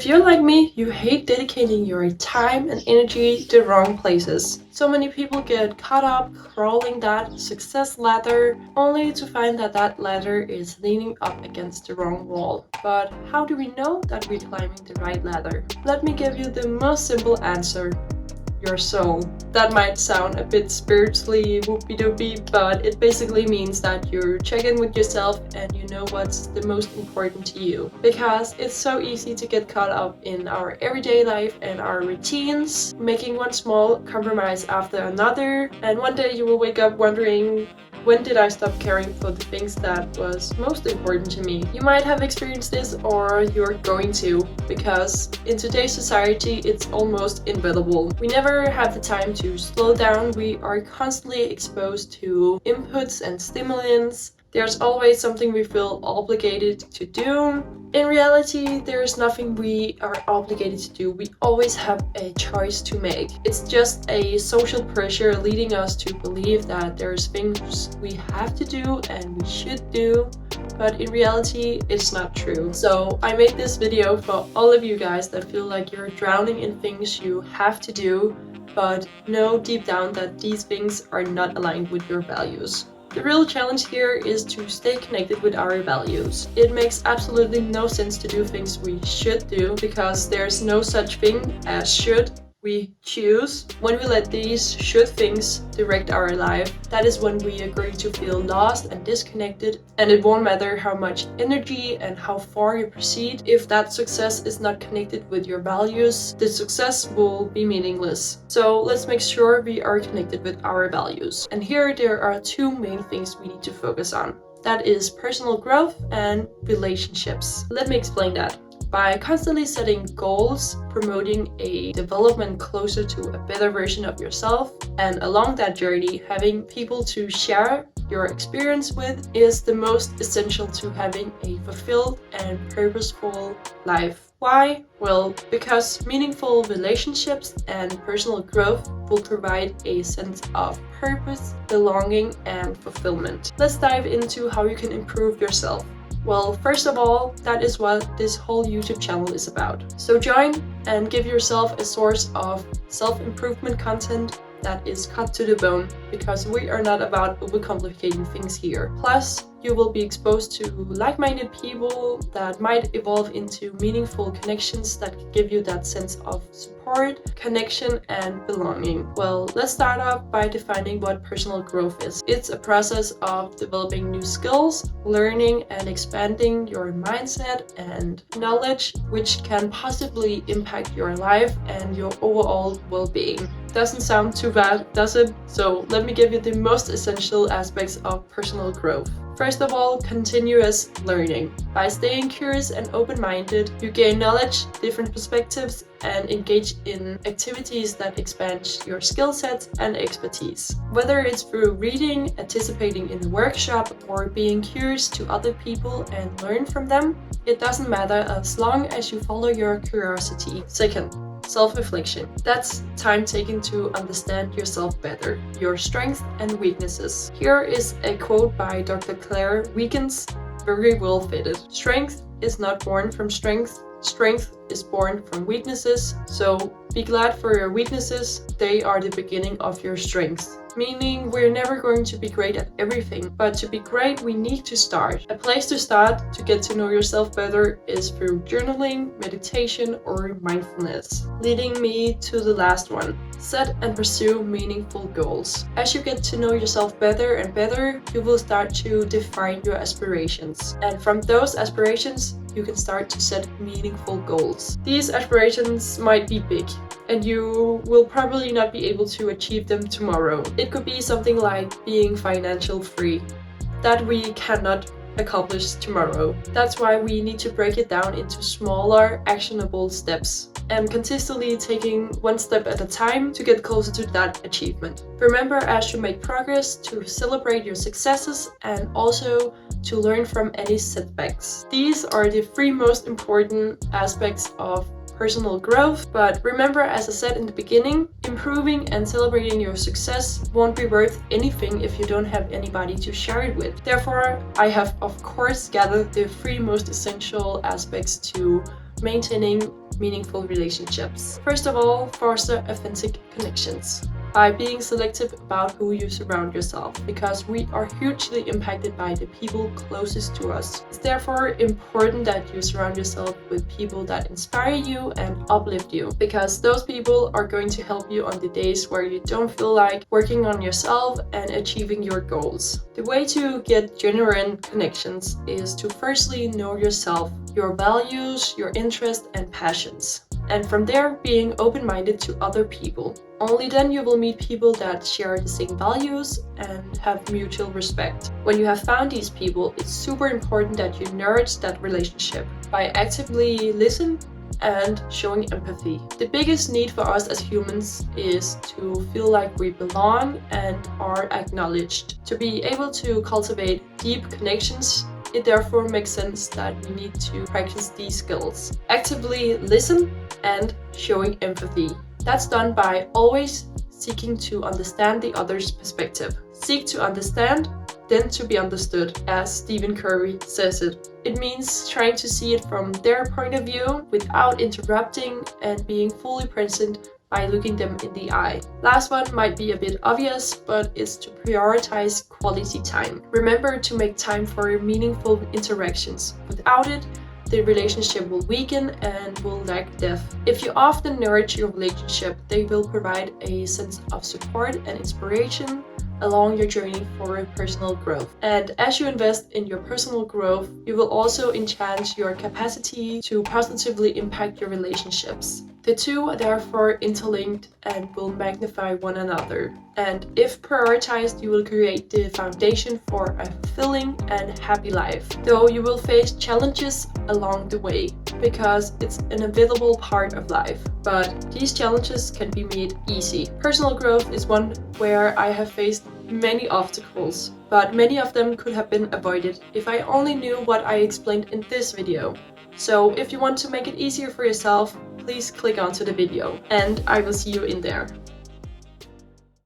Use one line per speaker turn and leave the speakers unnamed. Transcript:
If you're like me, you hate dedicating your time and energy to the wrong places. So many people get caught up crawling that success ladder only to find that that ladder is leaning up against the wrong wall. But how do we know that we're climbing the right ladder? Let me give you the most simple answer. Your soul. That might sound a bit spiritually whoopie-doopie, but it basically means that you check in with yourself and you know what's the most important to you. Because it's so easy to get caught up in our everyday life and our routines, making one small compromise after another, and one day you will wake up wondering, when did I stop caring for the things that was most important to me? You might have experienced this, or you're going to, because in today's society it's almost inevitable. We never have the time to slow down. We are constantly exposed to inputs and stimulants. There's always something we feel obligated to do. In reality, there's nothing we are obligated to do. We always have a choice to make. It's just a social pressure leading us to believe that there's things we have to do and we should do, but in reality, it's not true. So I made this video for all of you guys that feel like you're drowning in things you have to do, but know deep down that these things are not aligned with your values. The real challenge here is to stay connected with our values. It makes absolutely no sense to do things we should do, because there's no such thing as should. We choose. When we let these should things direct our life, that is when we are going to feel lost and disconnected, and it won't matter how much energy and how far you proceed. If that success is not connected with your values, the success will be meaningless. So let's make sure we are connected with our values. And here there are two main things we need to focus on. That is personal growth and relationships. Let me explain that. By constantly setting goals, promoting a development closer to a better version of yourself, and along that journey, having people to share your experience with is the most essential to having a fulfilled and purposeful life. Why? Well, because meaningful relationships and personal growth will provide a sense of purpose, belonging, and fulfillment. Let's dive into how you can improve yourself. Well, first of all, that is what this whole YouTube channel is about. So join and give yourself a source of self-improvement content that is cut to the bone, because we are not about overcomplicating things here. Plus, you will be exposed to like-minded people that might evolve into meaningful connections that can give you that sense of support, connection, and belonging. Well, let's start off by defining what personal growth is. It's a process of developing new skills, learning and expanding your mindset and knowledge, which can positively impact your life and your overall well-being. Doesn't sound too bad, does it? So let me give you the most essential aspects of personal growth. First of all, continuous learning. By staying curious and open-minded, you gain knowledge, different perspectives, and engage in activities that expand your skill sets and expertise. Whether it's through reading, participating in a workshop, or being curious to other people and learn from them, it doesn't matter as long as you follow your curiosity. Second, self-reflection. That's time taken to understand yourself better, your strengths and weaknesses. Here is a quote by Dr. Claire Wiegand's, very well fitted. Strength is not born from strength. Strength is born from weaknesses. So be glad for your weaknesses. They are the beginning of your strengths. Meaning we're never going to be great at everything, but to be great we need to start. A place to start to get to know yourself better is through journaling, meditation, or mindfulness. Leading me to the last one. Set and pursue meaningful goals. As you get to know yourself better and better, you will start to define your aspirations. And from those aspirations, you can start to set meaningful goals. These aspirations might be big, and you will probably not be able to achieve them tomorrow. It could be something like being financial free. That we cannot accomplish tomorrow. That's why we need to break it down into smaller, actionable steps, and consistently taking one step at a time to get closer to that achievement. Remember, as you make progress, to celebrate your successes and also to learn from any setbacks. These are the three most important aspects of personal growth, but remember, as I said in the beginning, improving and celebrating your success won't be worth anything if you don't have anybody to share it with. Therefore, I have of course gathered the three most essential aspects to maintaining meaningful relationships. First of all, foster authentic connections by being selective about who you surround yourself, because we are hugely impacted by the people closest to us. It's therefore important that you surround yourself with people that inspire you and uplift you, because those people are going to help you on the days where you don't feel like working on yourself and achieving your goals. The way to get genuine connections is to firstly know yourself, your values, your interests and passions, and from there being open-minded to other people. Only then you will meet people that share the same values and have mutual respect. When you have found these people, it's super important that you nourish that relationship by actively listening and showing empathy. The biggest need for us as humans is to feel like we belong and are acknowledged. To be able to cultivate deep connections, it therefore makes sense that we need to practice these skills. Actively listen and showing empathy. That's done by always seeking to understand the other's perspective. Seek to understand, then to be understood, as Stephen Covey says it. It means trying to see it from their point of view without interrupting and being fully present by looking them in the eye. Last one might be a bit obvious, but it's to prioritize quality time. Remember to make time for meaningful interactions. Without it, the relationship will weaken and will lack depth. If you often nourish your relationship, they will provide a sense of support and inspiration along your journey for personal growth. And as you invest in your personal growth, you will also enhance your capacity to positively impact your relationships. The two are therefore interlinked and will magnify one another. And if prioritized, you will create the foundation for a fulfilling and happy life. Though you will face challenges along the way, because it's an inevitable part of life. But these challenges can be made easy. Personal growth is one where I have faced many obstacles, but many of them could have been avoided if I only knew what I explained in this video. So if you want to make it easier for yourself, please click onto the video and I will see you in there.